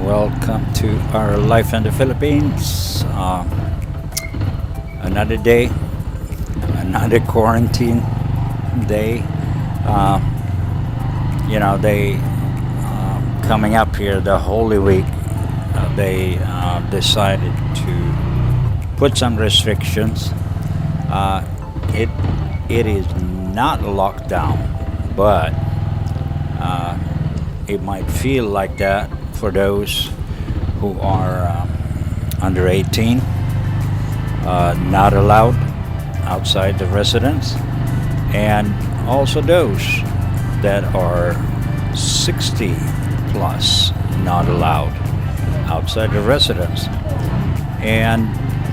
Welcome to our life in the Philippines. Another day, another quarantine day. Uh, they coming up here the Holy Week. They decided to put some restrictions. Uh, it it is not a lockdown, but it might feel like that for those who are under 18, not allowed outside the residence, and also those that are 60 plus, not allowed outside the residence. And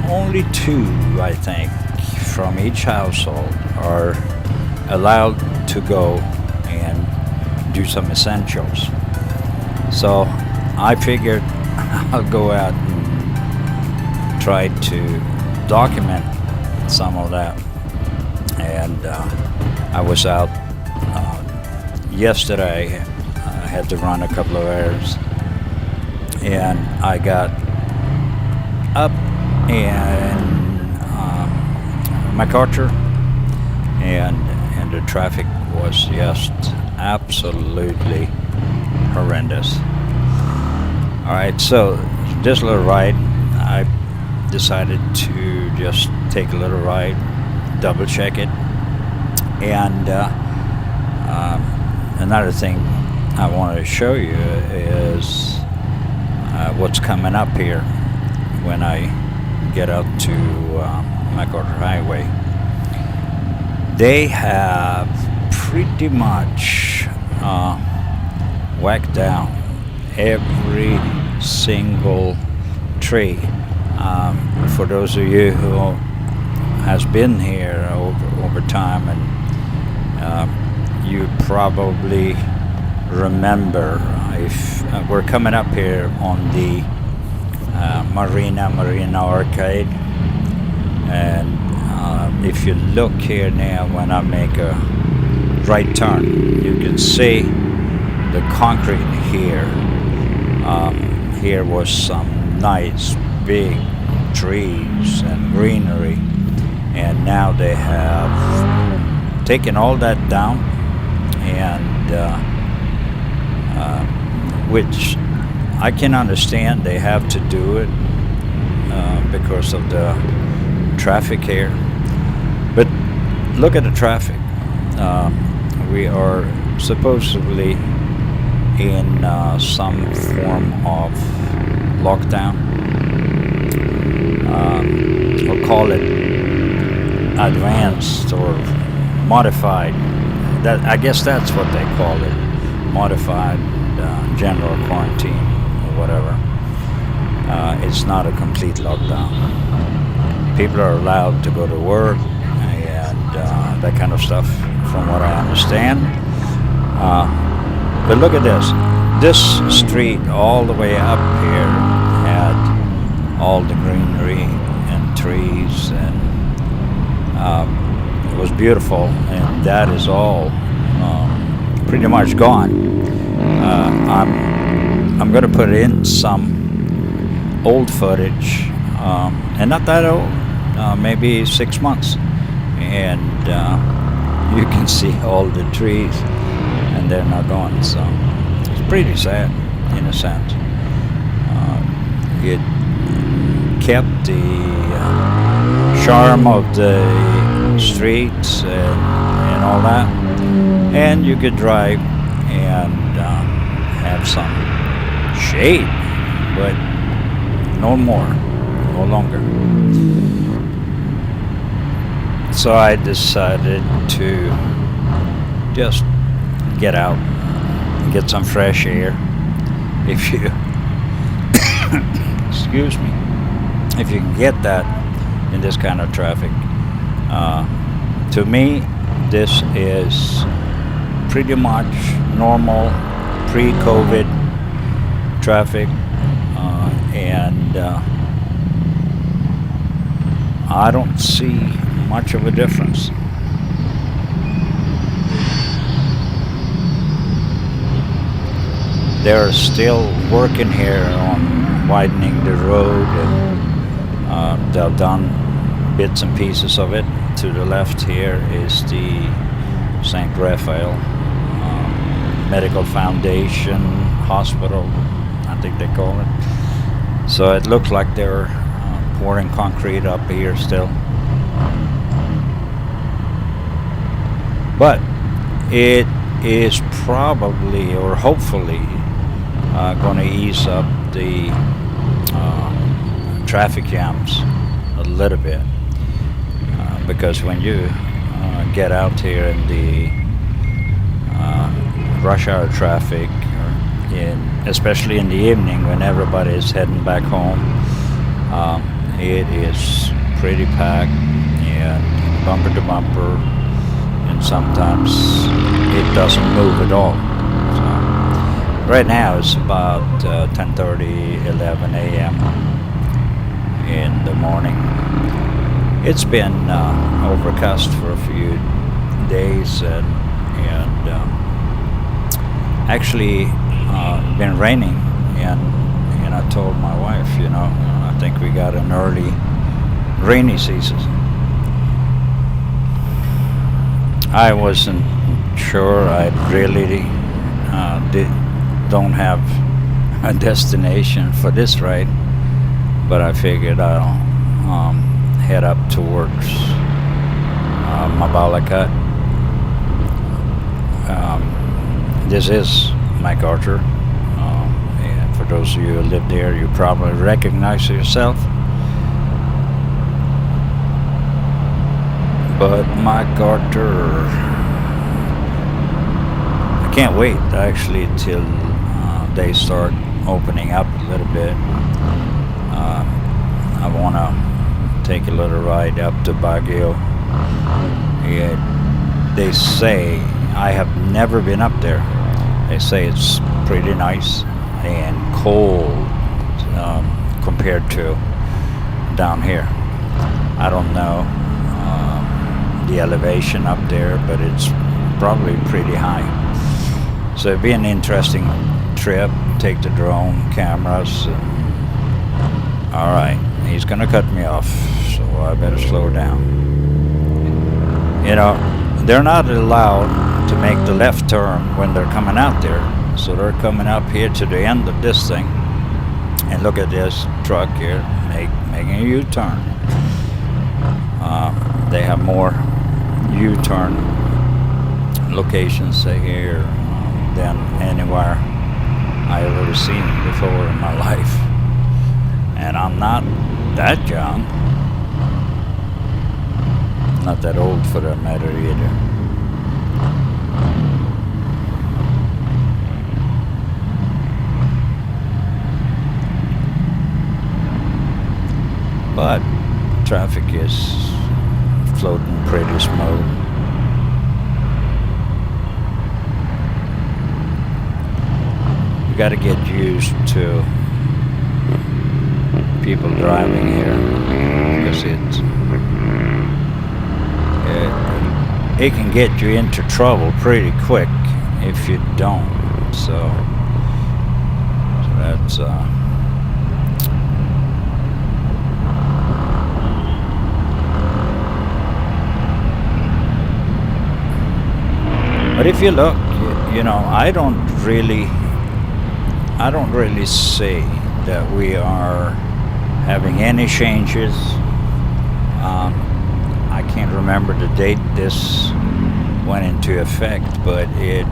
only two, I think, from each household are allowed to go and do some essentials. So I figured I'll go out and try to document some of that. And I was out yesterday. I had to run a couple of errands, and I got up in MacArthur, and the traffic was just absolutely horrendous. All right, so this little ride, I decided to just take a little ride, double check it, and another thing I wanted to show you is what's coming up here when I get up to MacArthur Highway. They have pretty much whacked down every single tree. For those of you who has been here over time, and you probably remember, if we're coming up here on the Marina Arcade, and if you look here now, when I make a right turn, you can see the concrete here. Here was some nice big trees and greenery, and now they have taken all that down, and which I can understand. They have to do it because of the traffic here. But look at the traffic. We are supposedly in some form of lockdown. We'll call it advanced or modified. That, I guess that's what they call it, modified general quarantine or whatever. It's not a complete lockdown. People are allowed to go to work and that kind of stuff, from what I understand. But look at this. This street all the way up here had all the greenery and trees, and it was beautiful, and that is all pretty much gone. I'm going to put in some old footage, and not that old, maybe 6 months, and you can see all the trees, and they're not gone. So it's pretty sad, in a sense. It kept the charm of the streets and all that, and you could drive and have some shade, but no more, no longer. So I decided to just get out and get some fresh air. If you excuse me, if you can get that in this kind of traffic, to me this is pretty much normal pre-COVID traffic, and I don't see much of a difference. they're still working here on widening the road, and they've done bits and pieces of it. To the left here is the St. Raphael Medical Foundation Hospital, I think they call it. So it looks like they're pouring concrete up here still. But it is probably, or hopefully, going to ease up the traffic jams a little bit. Because when you get out here in the rush hour traffic, especially in the evening when everybody is heading back home, it is pretty packed and bumper to bumper, and sometimes it doesn't move at all. So right now it's about 10:30, 11 a.m. in the morning. It's been overcast for a few days, and actually been raining, and I told my wife, I think we got an early rainy season. I wasn't sure. I really don't have a destination for this ride, but I figured I'll head up towards Mabalacat. This is MacArthur. And for those of you who live there, you probably recognize yourself. But MacArthur, I can't wait actually till they start opening up a little bit. I want to take a little ride up to Baguio. They say, I have never been up there, they say it's pretty nice and cold compared to down here. I don't know the elevation up there, but it's probably pretty high. So it'd be an interesting trip. Take the drone cameras. All right, he's gonna cut me off, so I better slow down. They're not allowed to make the left turn when they're coming out there, so they're coming up here to the end of this thing, and look at this truck here making a U-turn. They have more U-turn locations here than anywhere I've ever seen before in my life. And I'm not that young, not that old for that matter either. But traffic is floating pretty smooth. You got to get used to people driving here, because it can get you into trouble pretty quick if you don't. So that's but if you look, I don't really see that we are having any changes. I can't remember the date this went into effect, but it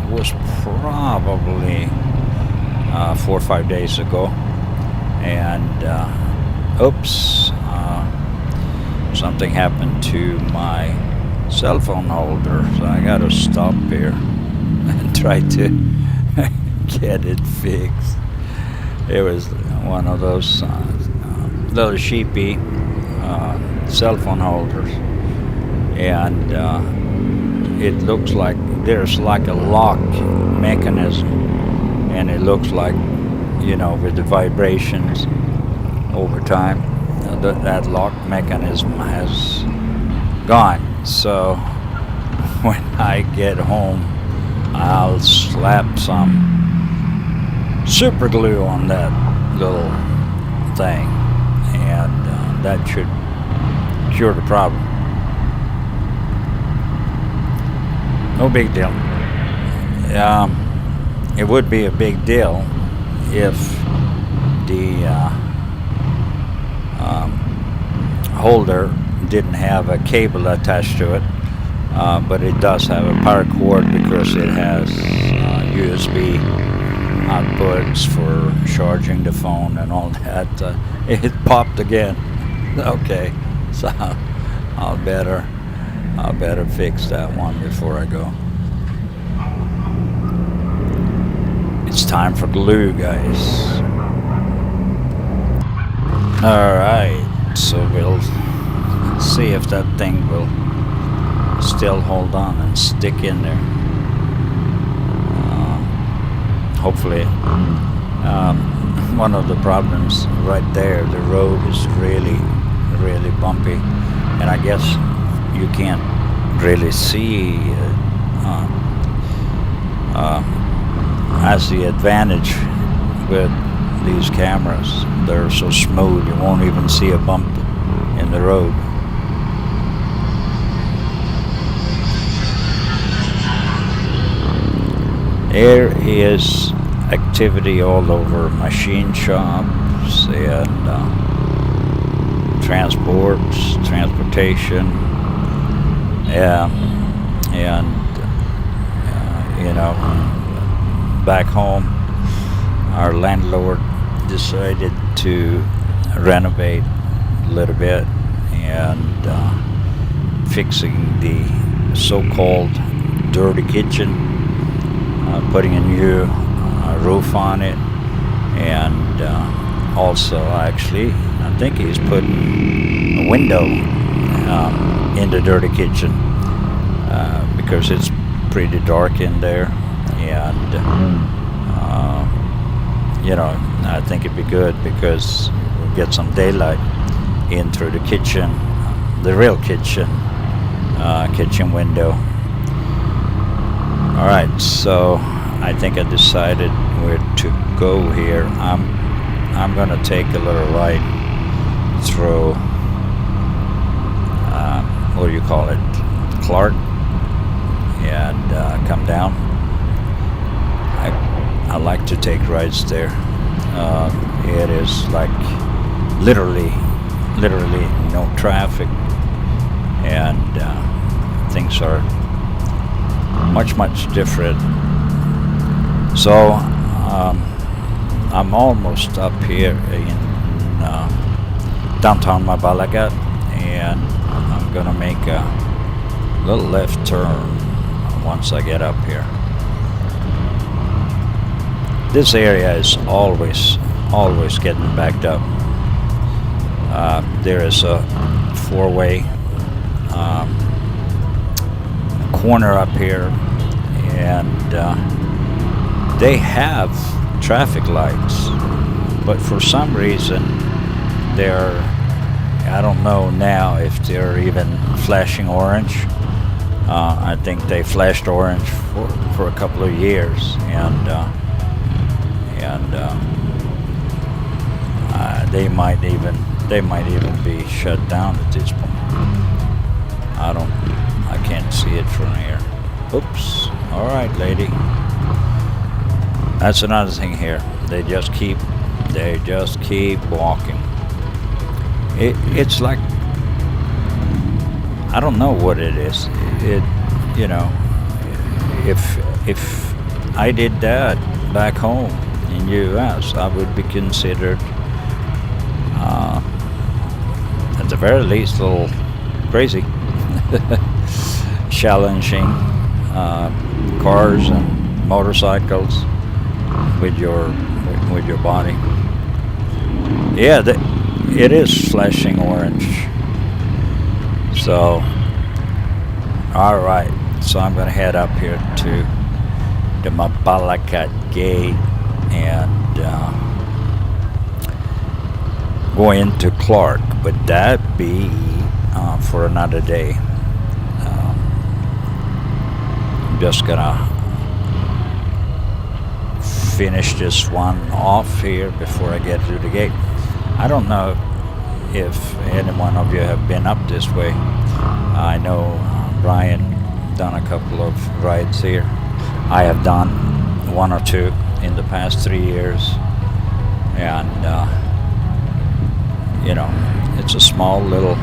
was probably 4 or 5 days ago. And oops, something happened to my cell phone holder, so I got to stop here and try to get it fixed. It was one of those little sheepy cell phone holders, and it looks like there's like a lock mechanism, and it looks like, with the vibrations over time, that lock mechanism has gone. So when I get home, I'll slap some super glue on that little thing, and that should cure the problem. No big deal. It would be a big deal if the holder didn't have a cable attached to it, but it does have a power cord because it has USB outputs for charging the phone and all that. It popped again. Okay, so I'll better fix that one before I go. It's time for glue, guys. Alright, so we'll see if that thing will still hold on and stick in there. Hopefully. One of the problems right there, the road is really bumpy, and I guess you can't really see as the advantage with these cameras. They're so smooth you won't even see a bump in the road. There is activity all over, machine shops and transportation, and you know, back home our landlord decided to renovate a little bit and fixing the so-called dirty kitchen, putting a new roof on it, and also actually I think he's putting a window in the dirty kitchen because it's pretty dark in there, and you know, I think it'd be good because we'll get some daylight in through the kitchen, the real kitchen window. Alright, so I think I decided where to go here. I'm gonna take a little right through what do you call it, Clark, and come down. I like to take rides there. It is like literally no traffic, and things are much different. So I'm almost up here in downtown Mabalacat, and I'm gonna make a little left turn once I get up here. This area is always getting backed up. There is a four-way corner up here, and they have traffic lights, but for some reason they're, I don't know now if they're even flashing orange. I think they flashed orange for a couple of years, and they might even be shut down at this point. I can't see it from here. Oops. All right, lady. That's another thing here. They just keep walking. It's like, I don't know what it is. You know, if I did that back home in U.S., I would be considered at the very least a little crazy. Challenging cars and motorcycles with your body. Yeah, it is flashing orange. So, all right. So I'm going to head up here to the Mabalacat gate and go into Clark, but that be for another day. I'm just gonna finish this one off here before I get to the gate. I don't know if any one of you have been up this way. I know Brian done a couple of rides here. I have done one or two in the past 3 years, and you know, it's a small little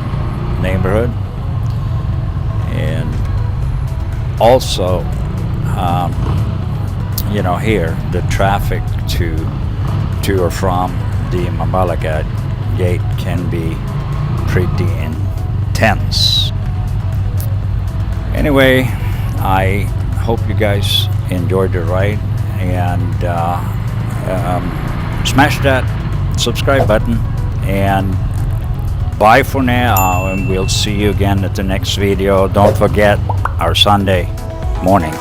neighborhood, and also you know, here the traffic to or from the Mabalacat gate can be pretty intense. Anyway, I hope you guys enjoyed the ride, and smash that subscribe button, and bye for now, and we'll see you again at the next video. Don't forget our Sunday morning.